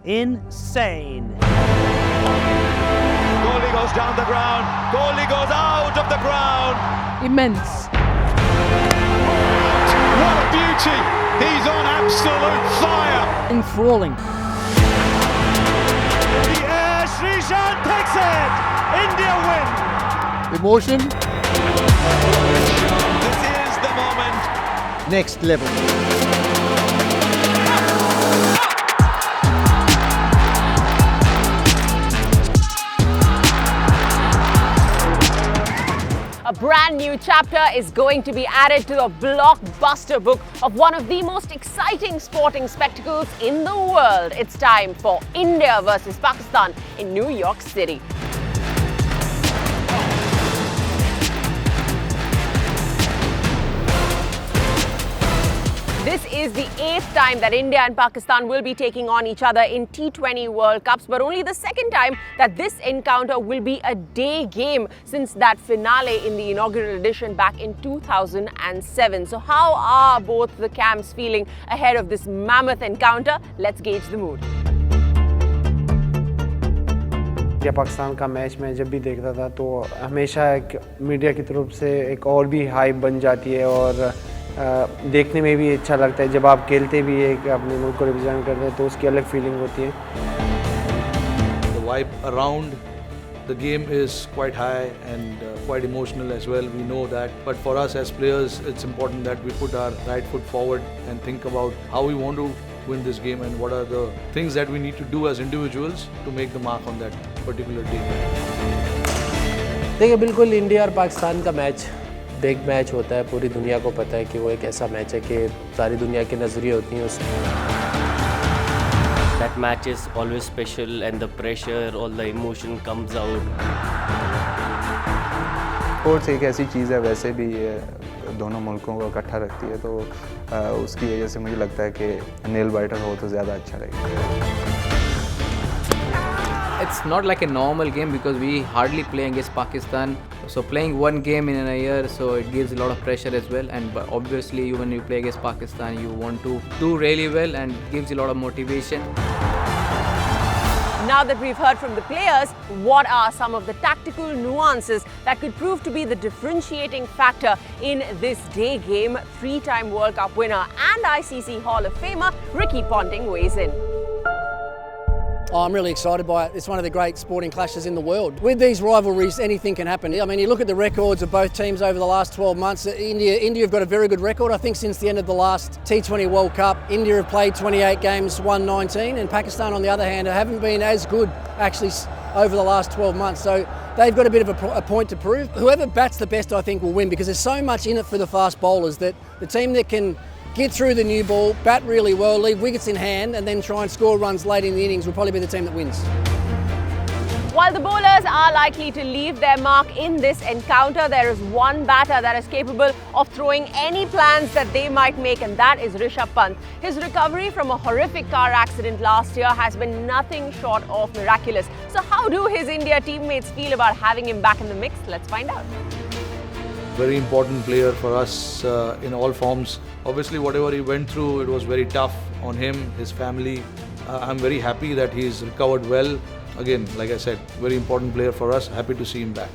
insane. Goalie goes down the ground. Goalie goes out of the ground. Immense. What a beauty. He's on absolute fire. Enthralling. The air, Srishan takes it. India win. Emotion. This is the moment. Next level. A brand new chapter is going to be added to the blockbuster book of one of the most exciting sporting spectacles in the world. It's time for India versus Pakistan in New York City. This is the 8th time that India and Pakistan will be taking on each other in T20 World Cups, but only the 2nd time that this encounter will be a day game since that finale in the inaugural edition back in 2007. So how are both the camps feeling ahead of this mammoth encounter? Let's gauge the mood. India Pakistan का match मैं जब भी देखता था तो हमेशा एक media की तरफ से एक और भी हाइप बन जाती है और देखने में भी अच्छा लगता है जब आप खेलते भी है कि अपने मुल्क को रिप्रेजेंट करते हैं तो उसकी अलग फीलिंग होती है. The vibe around the game is quite high and quite emotional as well. We know that, but for us as players, it's important that we put our right foot forward and think about how we want to win this game and what are the things that we need to do as individuals to make the mark on that particular day. देखिए बिल्कुल India और पाकिस्तान का match big match होता है. पूरी दुनिया को पता है कि वो एक ऐसा मैच है कि सारी दुनिया के नज़रिए होती हैं उसमें. That match is always special and the pressure, all the emotion comes out. Sports एक ऐसी चीज़ है वैसे भी ये दोनों मुल्कों को इकट्ठा रखती है तो उसकी वजह से मुझे लगता है कि नेल बाइटर हो तो ज़्यादा अच्छा रहेगा. It's not like a normal game because we hardly play against Pakistan. So playing one game in a year, so it gives a lot of pressure as well. And obviously, when you play against Pakistan, you want to do really well and gives you a lot of motivation. Now that we've heard from the players, what are some of the tactical nuances that could prove to be the differentiating factor in this day game? 3-time World Cup winner and ICC Hall of Famer Ricky Ponting weighs in. Oh, I'm really excited by it. It's one of the great sporting clashes in the world. With these rivalries, anything can happen. I mean, you look at the records of both teams over the last 12 months. India have got a very good record. I think since the end of the last T20 World Cup, India have played 28 games, won 19, and Pakistan, on the other hand, haven't been as good actually over the last 12 months. So they've got a bit of a point to prove. Whoever bats the best, I think, will win because there's so much in it for the fast bowlers that the team that can get through the new ball, bat really well, leave wickets in hand and then try and score runs late in the innings will probably be the team that wins. While the bowlers are likely to leave their mark in this encounter, there is one batter that is capable of throwing any plans that they might make, and that is Rishabh Pant. His recovery from a horrific car accident last year has been nothing short of miraculous. So how do his India teammates feel about having him back in the mix? Let's find out. Very important player for us in all forms. Obviously, whatever he went through, it was very tough on him, his family. I'm very happy that he's recovered well. Again, like I said, very important player for us. Happy to see him back.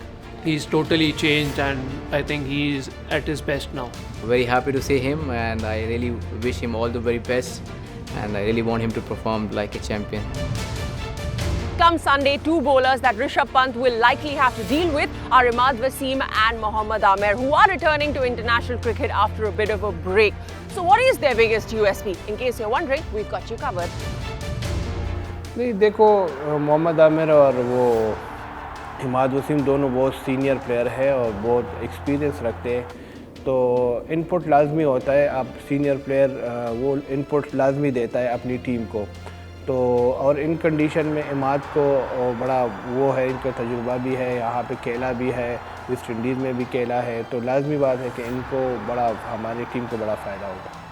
He's totally changed and I think he's at his best now. Very happy to see him and I really wish him all the very best and I really want him to perform like a champion. Come Sunday, two bowlers that Rishabh Pant will likely have to deal with are Imad Wasim and Mohammad Amer, who are returning to international cricket after a bit of a break. So what is their biggest USP? In case you're wondering, we've got you covered. नहीं देखो मोहम्मद आमिर और वो इमाद वसीम दोनों बहुत senior player है और बहुत experience रखते हैं तो इनपुट लाजमी होता है. आप सीनियर प्लेयर वो इनपुट लाजमी देता है अपनी टीम को तो और इन कंडीशन में इमाद को बड़ा वो है, इनका तजुर्बा भी है, यहाँ पे खेला भी है, वेस्ट इंडीज़ में भी खेला है तो लाजमी बात है कि इनको बड़ा हमारी टीम को बड़ा फ़ायदा होगा.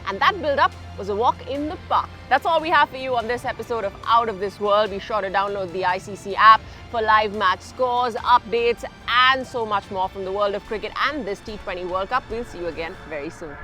And that build-up was a walk in the park. That's all we have for you on this episode of Out of This World. Be sure to download the ICC app for live match scores, updates, and so much more from the world of cricket and this T20 World Cup. We'll see you again very soon.